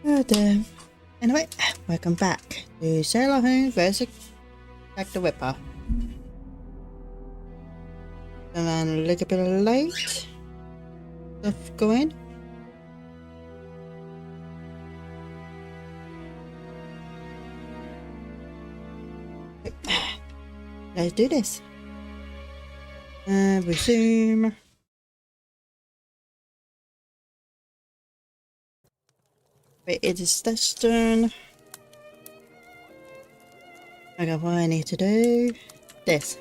Oh dear. Anyway, welcome back to Sherlock Holmes vs. Jack the Ripper. And then a little bit late. Stuff going. Let's do this. And resume. Wait, it is this turn. I got what I need to do. This.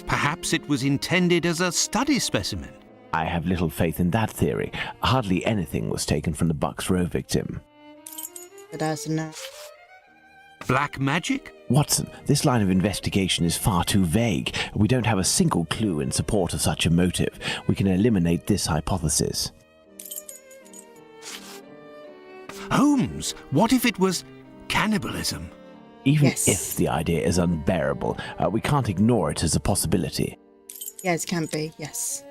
Perhaps it was intended as a study specimen. I have little faith in that theory. Hardly anything was taken from the Bucks Row victim. But that's enough. Black magic? Watson, this line of investigation is far too vague. We don't have a single clue in support of such a motive. We can eliminate this hypothesis. Holmes, what if it was cannibalism? Even Yes. if the idea is unbearable, we can't ignore it as a possibility. Yes, it can be, yes.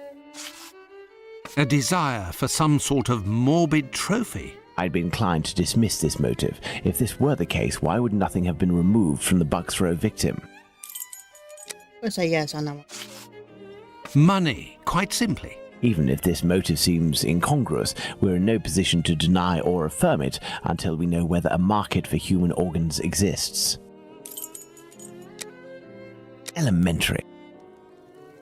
A desire for some sort of morbid trophy? I'd be inclined to dismiss this motive. If this were the case, why would nothing have been removed from the Bucks Row victim? We'll say yes on that one. Money, quite simply. Even if this motive seems incongruous, we're in no position to deny or affirm it until we know whether a market for human organs exists. Elementary.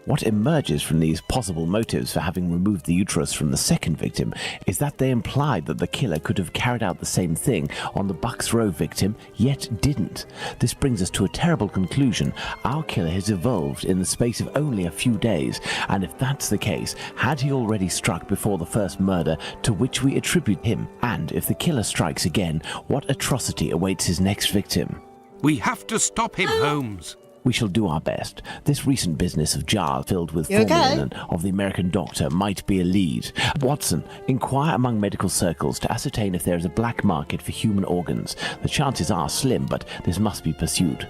What emerges from these possible motives for having removed the uterus from the second victim is that they implied that the killer could have carried out the same thing on the Bucks Row victim, yet didn't. This brings us to a terrible conclusion. Our killer has evolved in the space of only a few days, and if that's the case, had he already struck before the first murder to which we attribute him? And if the killer strikes again, what atrocity awaits his next victim? We have to stop him, Holmes. We shall do our best. This recent business of jars filled with You formalin okay? of the American doctor might be a lead. Watson, inquire among medical circles to ascertain if there is a black market for human organs. The chances are slim, but this must be pursued.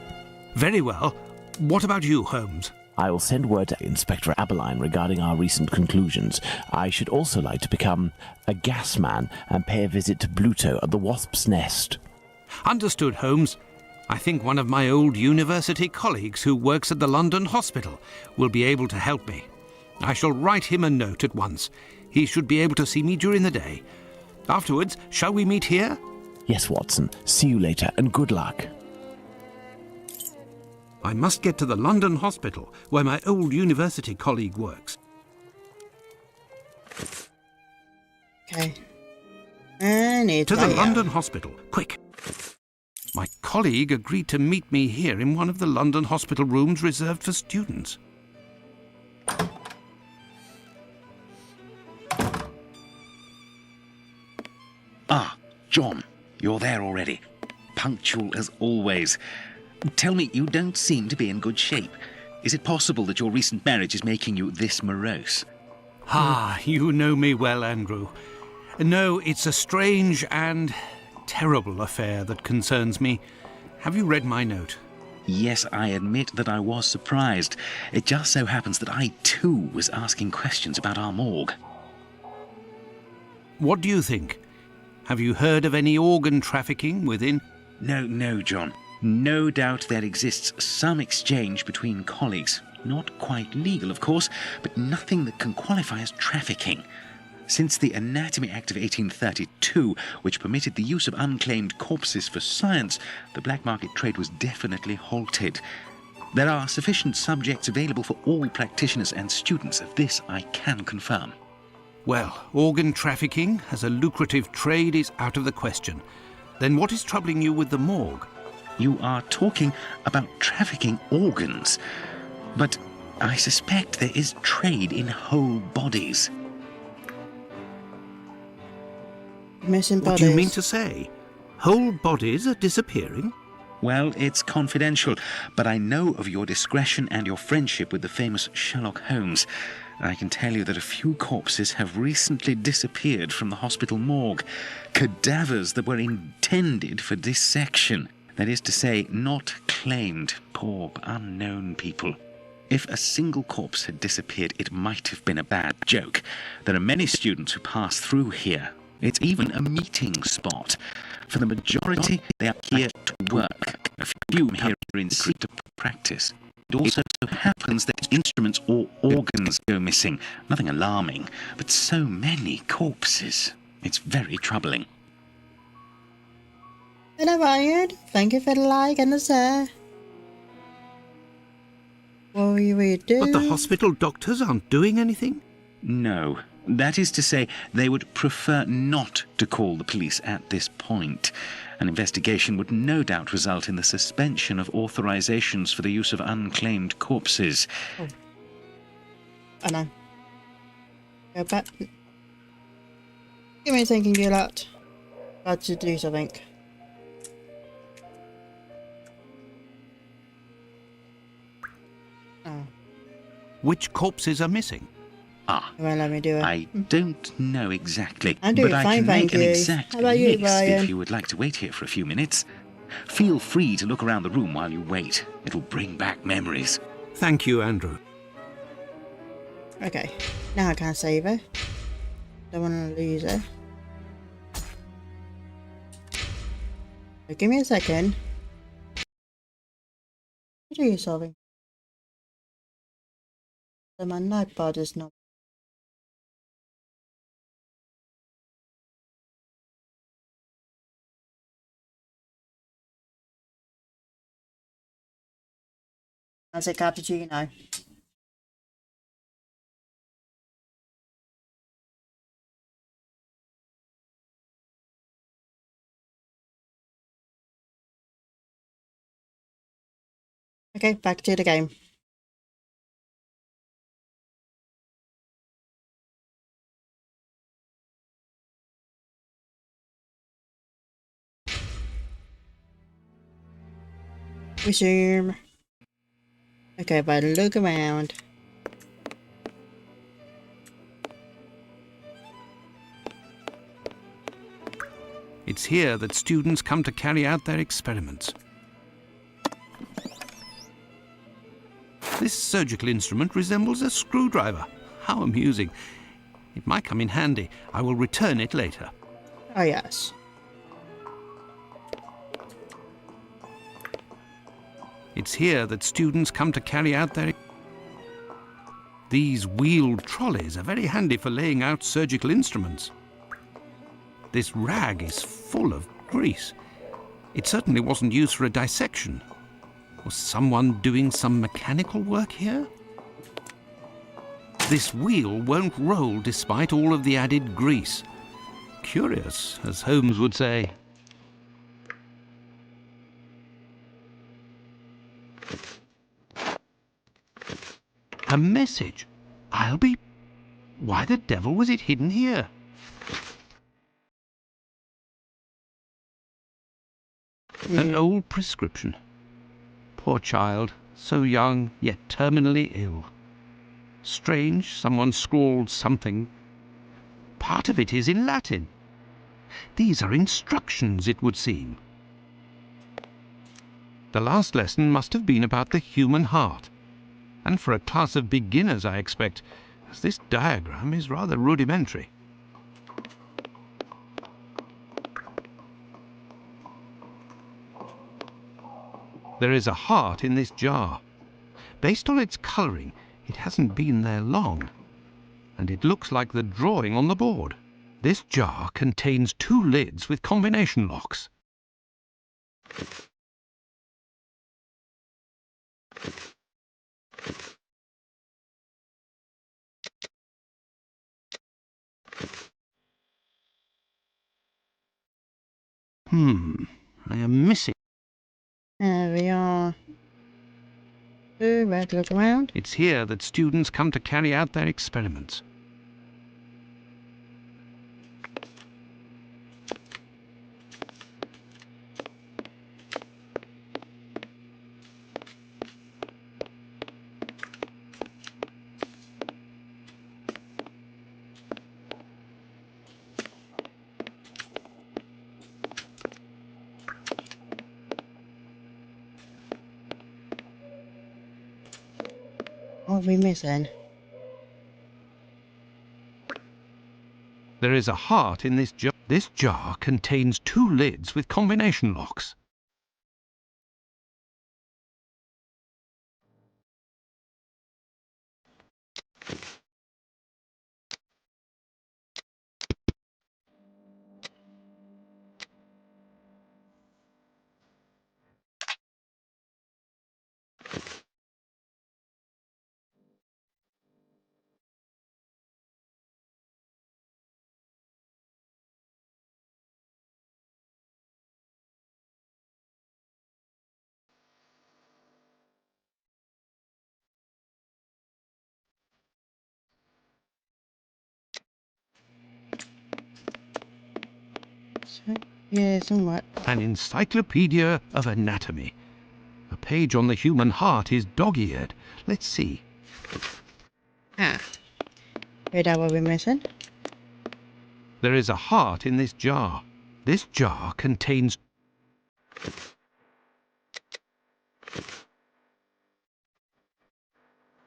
Very well. What about you, Holmes? I will send word to Inspector Aberline regarding our recent conclusions. I should also like to become a gas man and pay a visit to Bluto at the Wasp's Nest. Understood, Holmes. I think one of my old university colleagues who works at the London hospital will be able to help me. I shall write him a note at once. He should be able to see me during the day. Afterwards, shall we meet here? Yes, Watson. See you later, and good luck. I must get to the London hospital, where my old university colleague works. Okay. I need To the later. London hospital, quick. My colleague agreed to meet me here in one of the London hospital rooms reserved for students. Ah, John, you're there already. Punctual as always. Tell me, you don't seem to be in good shape. Is it possible that your recent marriage is making you this morose? Ah, you know me well, Andrew. No, it's a strange and terrible affair that concerns me. Have you read my note? Yes, I admit that I was surprised. It just so happens that I, too, was asking questions about our morgue. What do you think? Have you heard of any organ trafficking within? No, John. No doubt there exists some exchange between colleagues. Not quite legal, of course, but nothing that can qualify as trafficking. Since the Anatomy Act of 1832, which permitted the use of unclaimed corpses for science, the black market trade was definitely halted. There are sufficient subjects available for all practitioners and students. Of this I can confirm. Well, organ trafficking as a lucrative trade is out of the question. Then what is troubling you with the morgue? You are talking about trafficking organs, but I suspect there is trade in whole bodies. Missing What bodies. do you mean to say? Whole bodies are disappearing? Well, it's confidential, but I know of your discretion and your friendship with the famous Sherlock Holmes. I can tell you that a few corpses have recently disappeared from the hospital morgue. Cadavers that were intended for dissection. That is to say, not claimed. Poor, unknown people. If a single corpse had disappeared, it might have been a bad joke. There are many students who pass through here. It's even a meeting spot. For the majority, they are here to work. A few here in secret to practice. It also happens that instruments or organs go missing. Nothing alarming, but so many corpses. It's very troubling. Hello Ryan, thank you for the like and the share. What will you do? But the hospital doctors aren't doing anything? No. That is to say, they would prefer not to call the police at this point. An investigation would no doubt result in the suspension of authorizations for the use of unclaimed corpses. Oh. I know. Go back. Give me a thinking, you lot. Got to do something. Oh. Which corpses are missing? Ah, You won't let me do it. I don't know exactly, I'm doing but I fine, can make thank an you. exact How about you, list Brian? if you would like to wait here for a few minutes. Feel free to look around the room while you wait. It'll bring back memories. Thank you, Andrew. Okay, now I can't save her. Don't want to lose her. So give me a second. What are you solving? So my notepad is not. As a cappuccino. Okay, back to the game. Resume. Okay, but look around. It's here that students come to carry out their experiments. This surgical instrument resembles a screwdriver. How amusing. It might come in handy. I will return it later. Oh yes. It's here that students come to carry out their... These wheeled trolleys are very handy for laying out surgical instruments. This rag is full of grease. It certainly wasn't used for a dissection. Was someone doing some mechanical work here? This wheel won't roll despite all of the added grease. Curious, as Holmes would say. A message. I'll be... Why the devil was it hidden here? An old prescription. Poor child, so young, yet terminally ill. Strange, someone scrawled something. Part of it is in Latin. These are instructions, it would seem. The last lesson must have been about the human heart. And for a class of beginners, I expect, as this diagram is rather rudimentary. There is a heart in this jar. Based on its colouring, it hasn't been there long. And it looks like the drawing on the board. This jar contains 2 lids with combination locks. I am missing. There we are. Let's look around. It's here that students come to carry out their experiments. What are we missing? There is a heart in this jar. This jar contains 2 lids with combination locks. So, yeah, somewhat. An encyclopedia of anatomy. A page on the human heart is dog-eared. Let's see. Ah. Figured out what we're missing. There is a heart in this jar. This jar contains...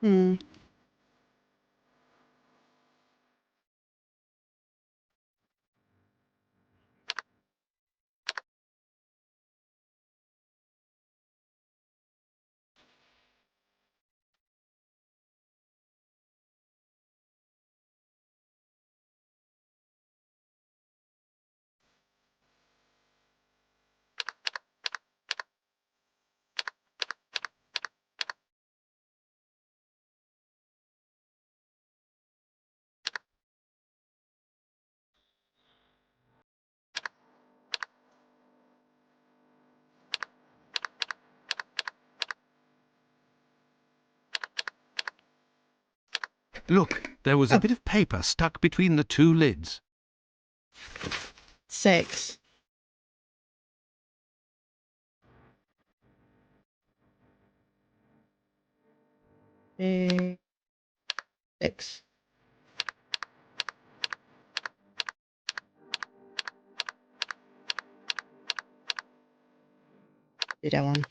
Hmm. Look, there was a bit of paper stuck between the 2 lids. 6. Big 6. Do that one.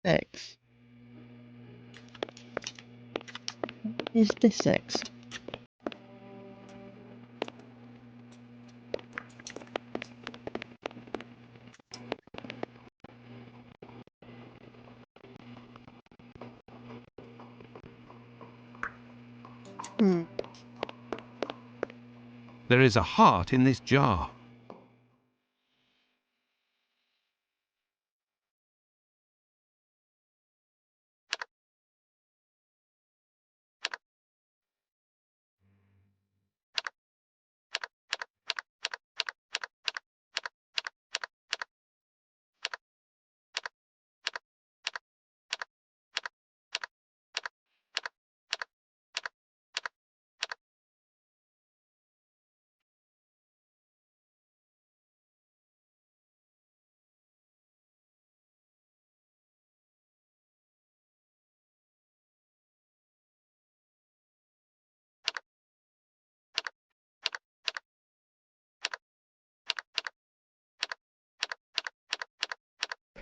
Six. Is this 6? Hmm. There is a heart in this jar.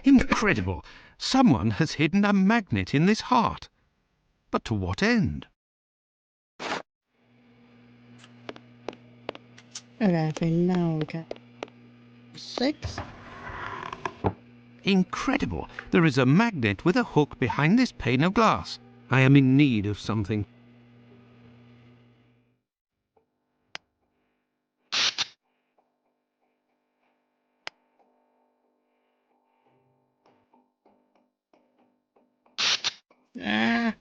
Incredible! Someone has hidden a magnet in this heart. But to what end? Okay, I think now we can. 6? Incredible! There is a magnet with a hook behind this pane of glass. I am in need of something. Ah.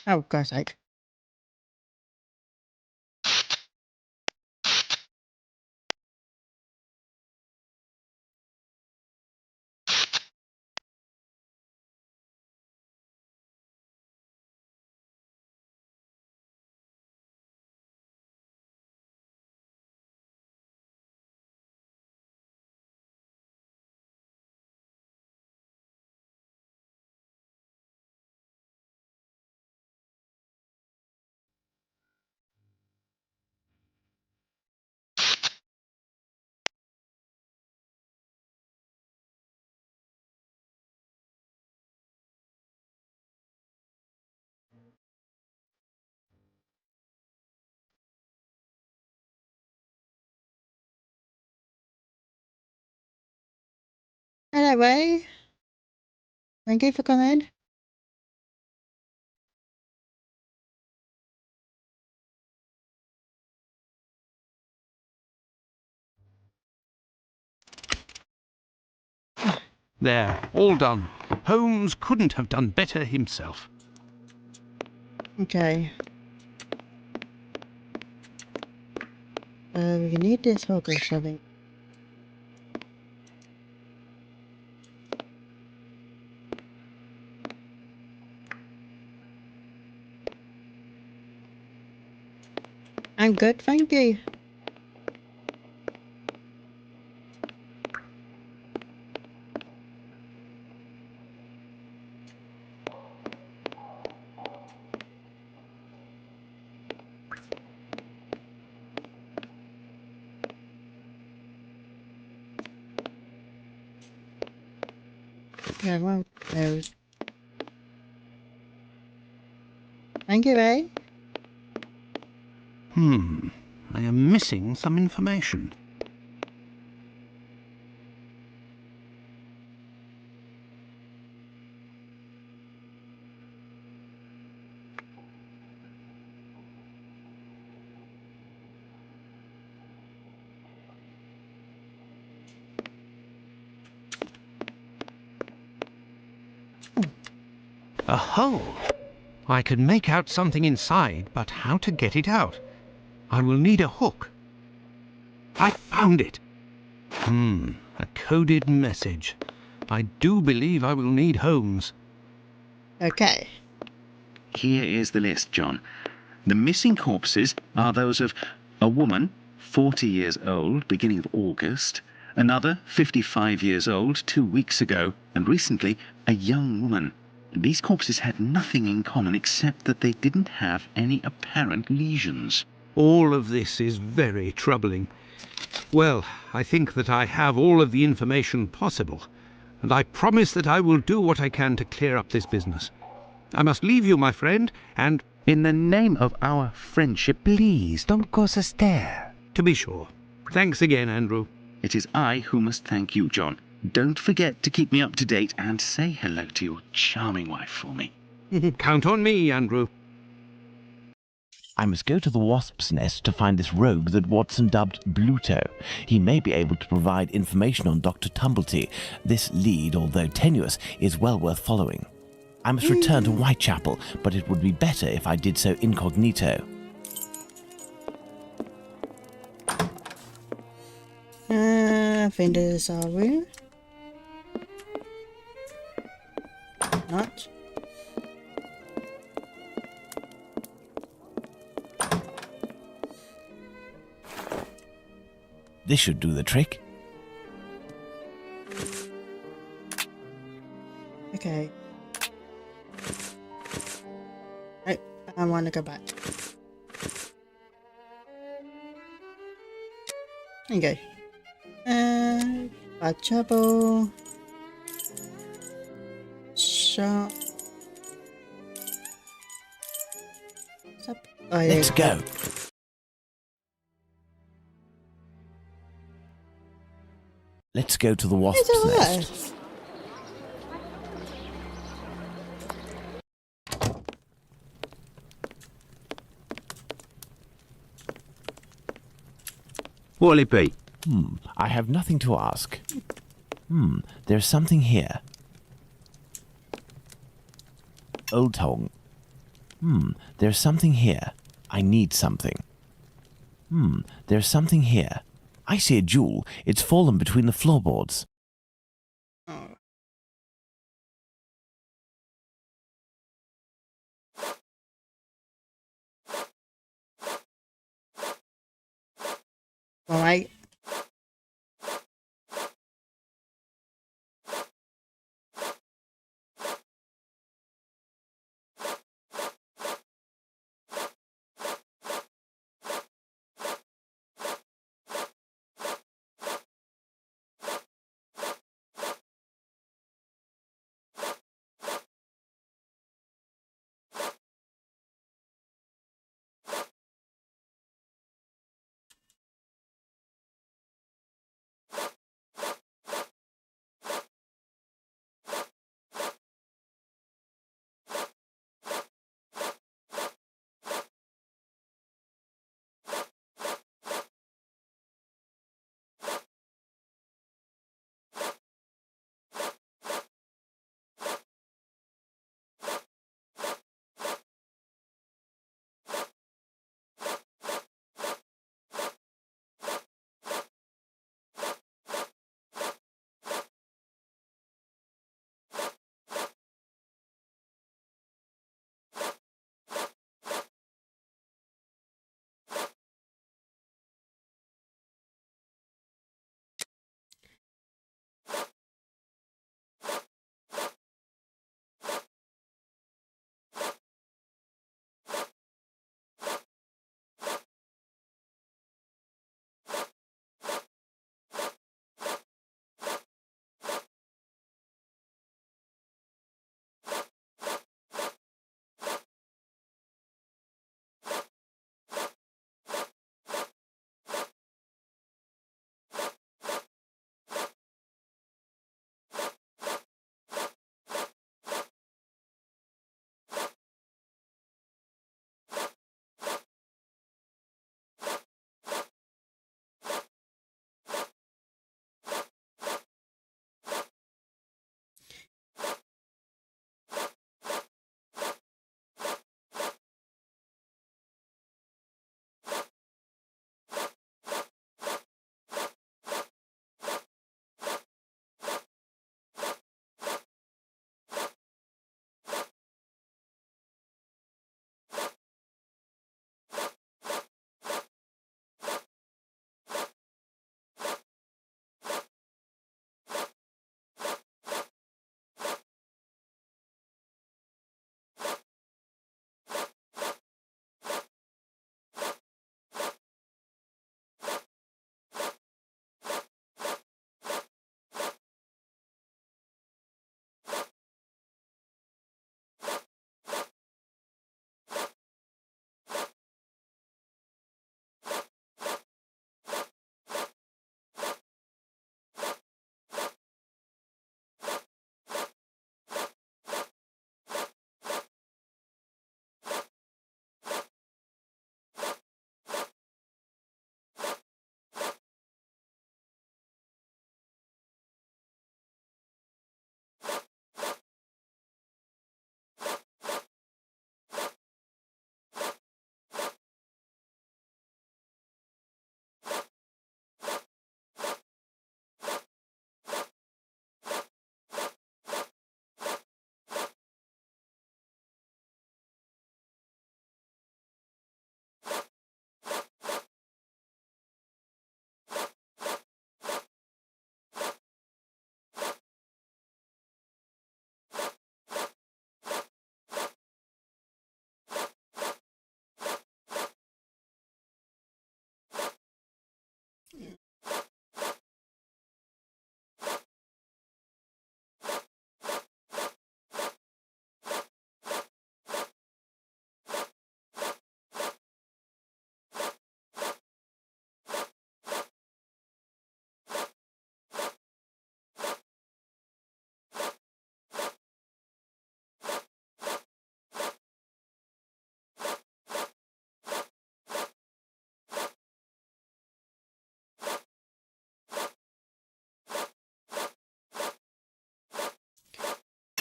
Oh, God's sake. Hello, Ray. Thank you for coming. There, all done. Holmes couldn't have done better himself. Okay. We need this hook or something. I'm good, thank you. Yeah, well, no. Thank you, Ray. I am missing some information. A hole! I can make out something inside, but how to get it out? I will need a hook. I found it! A coded message. I do believe I will need Holmes. Okay. Here is the list, John. The missing corpses are those of a woman, 40 years old, beginning of August, another, 55 years old, 2 weeks ago, and recently, a young woman. These corpses had nothing in common except that they didn't have any apparent lesions. All of this is very troubling. Well, I think that I have all of the information possible, and I promise that I will do what I can to clear up this business. I must leave you, my friend, and In the name of our friendship, please don't go so stare. to be sure. Thanks again, Andrew. It is I who must thank you, John. Don't forget to keep me up to date and say hello to your charming wife for me. Count on me, Andrew. I must go to the wasp's nest to find this rogue that Watson dubbed Bluto. He may be able to provide information on Dr. Tumblety. This lead, although tenuous, is well worth following. I must return to Whitechapel, but it would be better if I did so incognito. I think this is our room. Not. This should do the trick. Okay. Right, I want to go back. Okay. Bad trouble. Shop. Oh, yeah. Let's go. Let's go to the wasp's It's nest. alright. What'll it be? I have nothing to ask. There's something here. Old Tong. There's something here. I need something. There's something here. I see a jewel. It's fallen between the floorboards. Oh. Alright.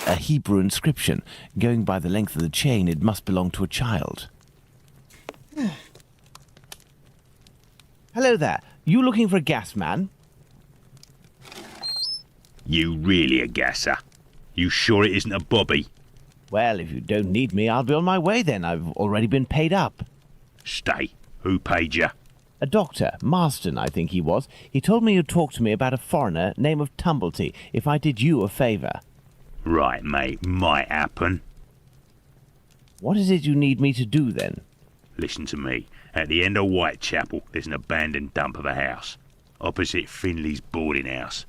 a Hebrew inscription. Going by the length of the chain, it must belong to a child. Hello there. You looking for a gas man? You really a gasser? You sure it isn't a bobby? Well, if you don't need me, I'll be on my way then. I've already been paid up. Stay. Who paid you? A doctor, Marston, I think he was. He told me you'd talk to me about a foreigner, name of Tumblety, if I did you a favour. Right, mate. Might happen. What is it you need me to do then? Listen to me. At the end of Whitechapel, there's an abandoned dump of a house. Opposite Finley's boarding house.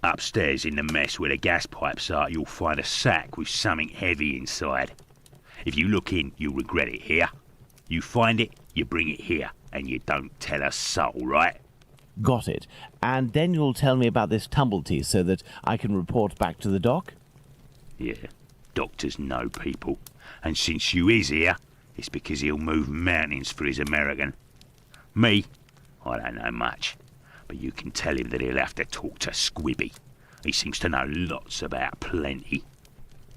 Upstairs in the mess where the gas pipes are, you'll find a sack with something heavy inside. If you look in, you'll regret it here. You find it, you bring it here, and you don't tell a soul, right? Got it. And then you'll tell me about this Tumblety so that I can report back to the doc? Yeah, doctors know people. And since you is here, it's because he'll move mountains for his American. Me, I don't know much. But you can tell him that he'll have to talk to Squibby. He seems to know lots about plenty.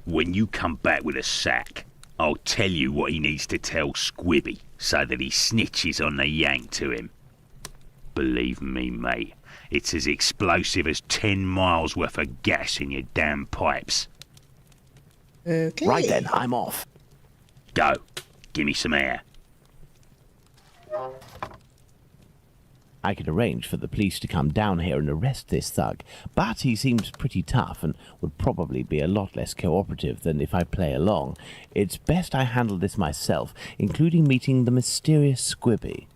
When you come back with a sack, I'll tell you what he needs to tell Squibby so that he snitches on the yank to him. Believe me, mate, it's as explosive as 10 miles worth of gas in your damn pipes. Okay. Right then, I'm off. Go. Give me some air. I could arrange for the police to come down here and arrest this thug, but he seems pretty tough and would probably be a lot less cooperative than if I play along. It's best I handle this myself, including meeting the mysterious Squibby.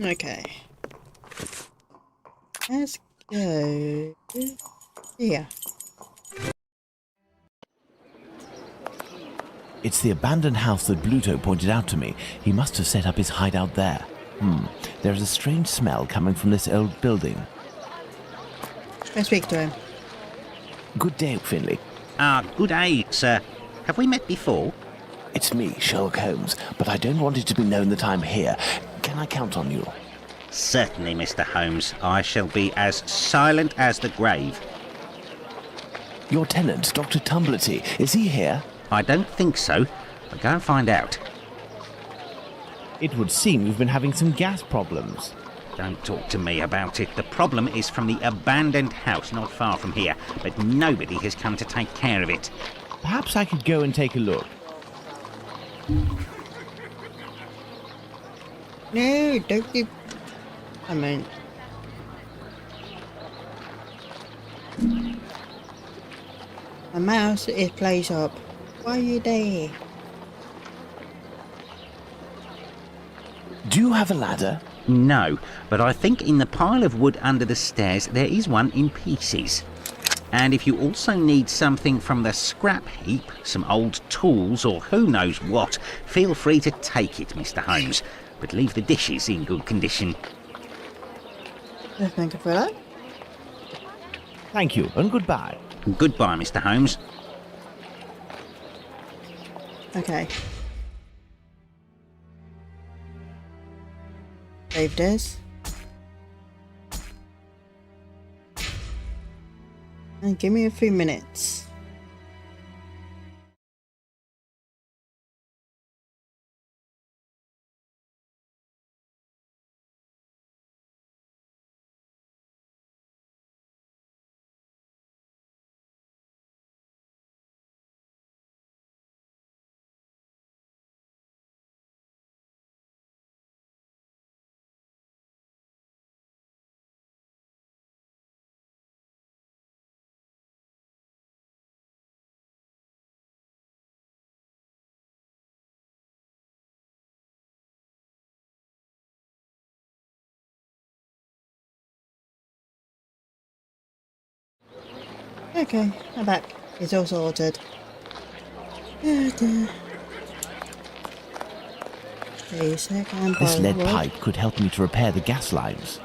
Okay. Let's go here. It's the abandoned house that Bluto pointed out to me. He must have set up his hideout there. There's a strange smell coming from this old building. Let's speak to him. Good day, Finley. Good day, sir. Have we met before? It's me, Sherlock Holmes, but I don't want it to be known that I'm here. Can I count on you? Certainly, Mr. Holmes. I shall be as silent as the grave. Your tenant, Dr. Tumblety, is he here? I don't think so, but go and find out. It would seem you've been having some gas problems. Don't talk to me about it. The problem is from the abandoned house not far from here, but nobody has come to take care of it. Perhaps I could go and take a look. No, don't keep... I mean... My mouse, it plays up. Why are you there? Do you have a ladder? No, but I think in the pile of wood under the stairs there is one in pieces. And if you also need something from the scrap heap, some old tools or who knows what, feel free to take it, Mr. Holmes. But leave the dishes in good condition. Thank you for that. Thank you, and goodbye. Goodbye, Mr. Holmes. Okay. Save this. And give me a few minutes. Okay, I'm back. It's all sorted. This This lead pipe could help me to repair the gas lines.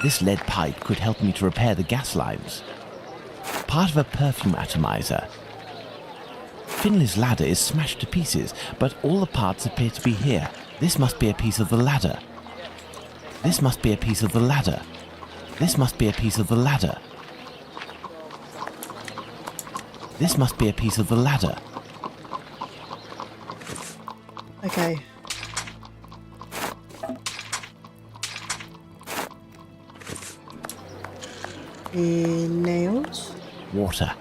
This lead pipe could help me to repair the gas lines. Part of a perfume atomizer. Finley's ladder is smashed to pieces, but all the parts appear to be here. This must be a piece of the ladder. This must be a piece of the ladder. This must be a piece of the ladder. This must be a piece of the ladder. Okay. The nails. Water.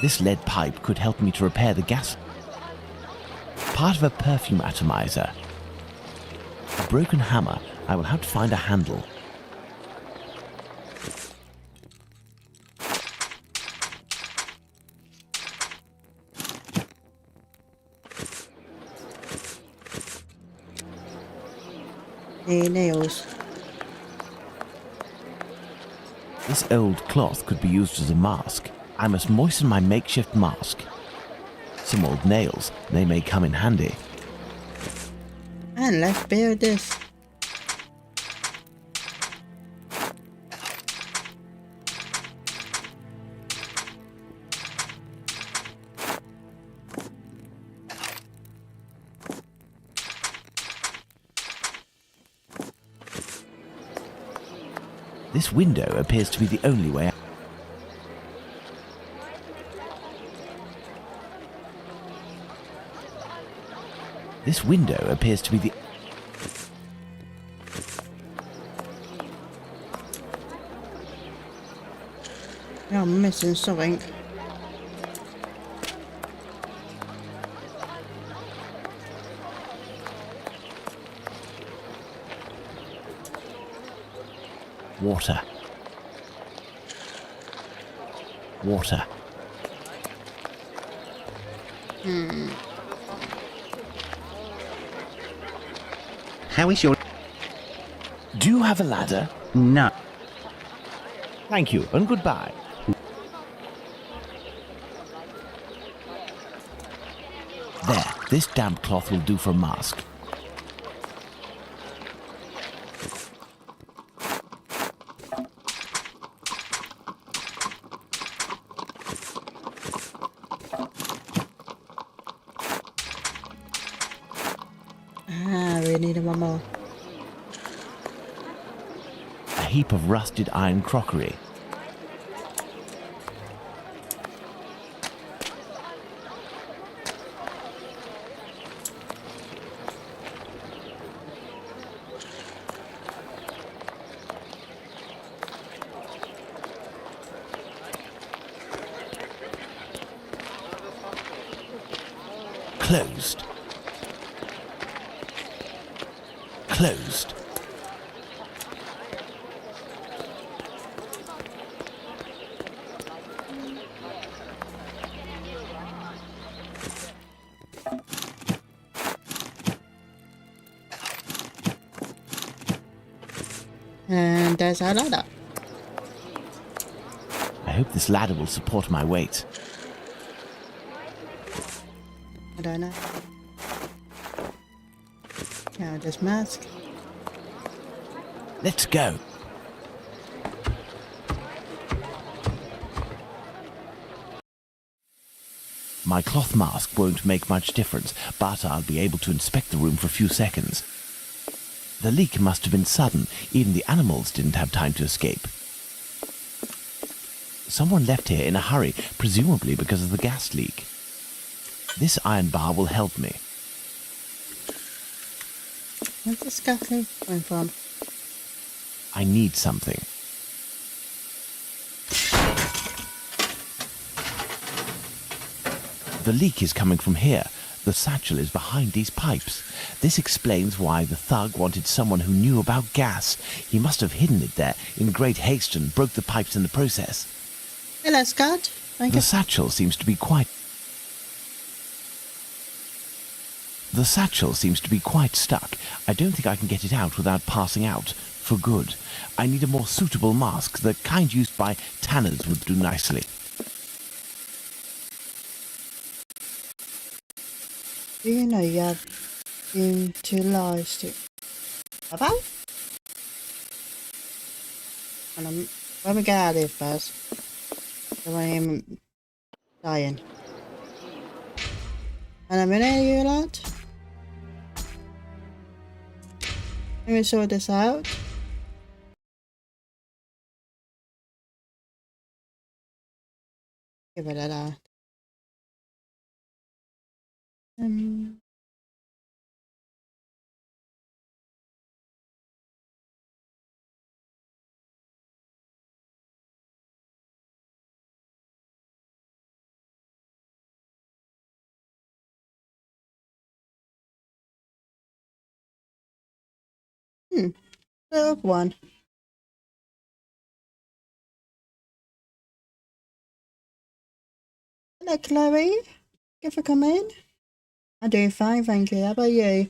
This lead pipe could help me to repair the gas. Part of a perfume atomizer. A broken hammer. I will have to find a handle. The nails. This old cloth could be used as a mask. I must moisten my makeshift mask. Some old nails. They may come in handy. And let's build this. This window appears to be the only way out. This window appears to be the... Yeah, I'm missing something. Water. Water. How is your... Do you have a ladder? No. Thank you, and goodbye. There, this damp cloth will do for a mask. Ah, we need one more. A heap of rusted iron crockery. Closed. Closed. And there's our ladder. I hope this ladder will support my weight. I don't know. Now this mask. Let's go. My cloth mask won't make much difference, but I'll be able to inspect the room for a few seconds. The leak must have been sudden. Even the animals didn't have time to escape. Someone left here in a hurry, presumably because of the gas leak. This iron bar will help me. Where's the scuffling coming from? I need something. The leak is coming from here. The satchel is behind these pipes. This explains why the thug wanted someone who knew about gas. He must have hidden it there in great haste and broke the pipes in the process. Hello, Scott. Thank The you. satchel seems to be quite... The satchel seems to be quite stuck. I don't think I can get it out without passing out. For good. I need a more suitable mask. The kind used by tanners would do nicely. Do you know you have been to lies to... Bye-bye? And let me get out of here first. So I am dying. And I'm in here, you lot. Let me sort this out. Get rid of that. Third one. Hello, Chloe. Thank you for coming. I'm doing fine, thank you. How about you?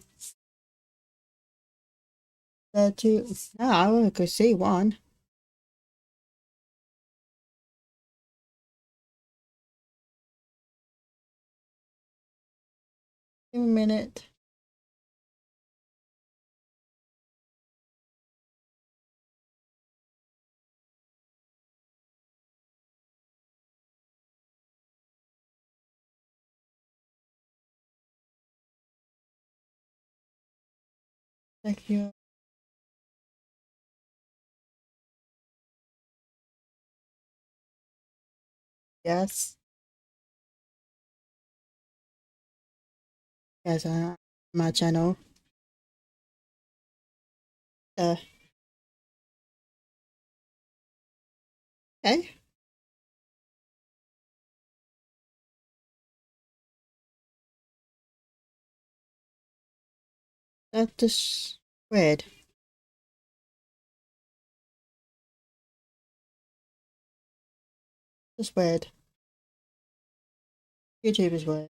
There two. Oh, I could see one. Give me a minute. Thank you. Yes. Yes, my channel. Okay. That's just weird. Just weird. YouTube is weird.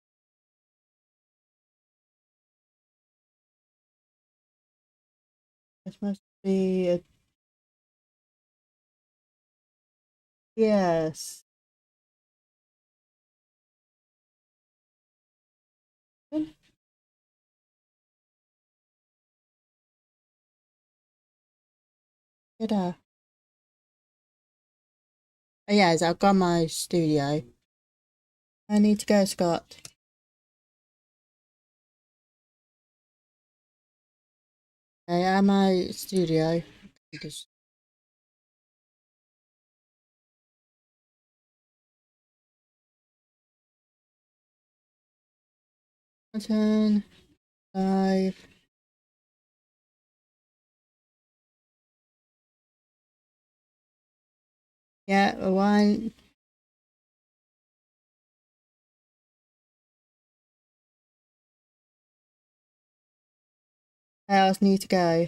This must be a... Yes. Get out. Oh, yes, I've got my studio. I need to go, Scott. I am my studio. Just turn live. Yeah, one. I else need to go.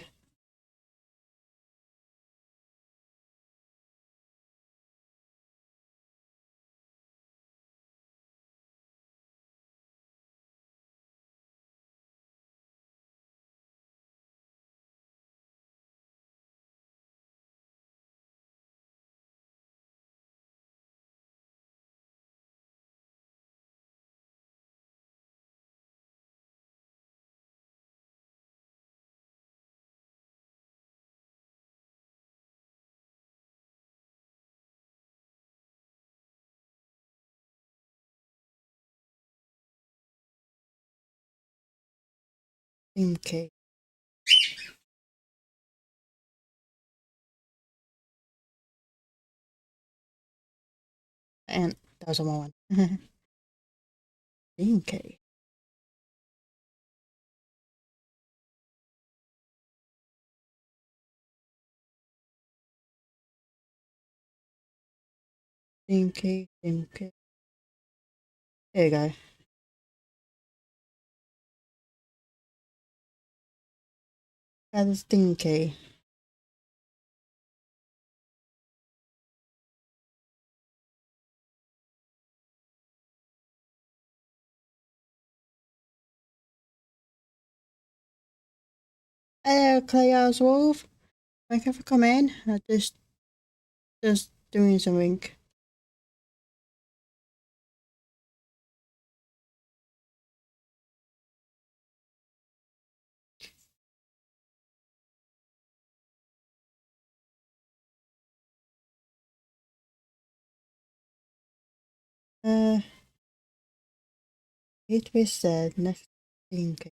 Okay. And that was one. Okay. Okay. Okay. There you go. That is Dinky. Hello, Clay Oswald. Thank you for coming. I just doing something. It was said next Dinky.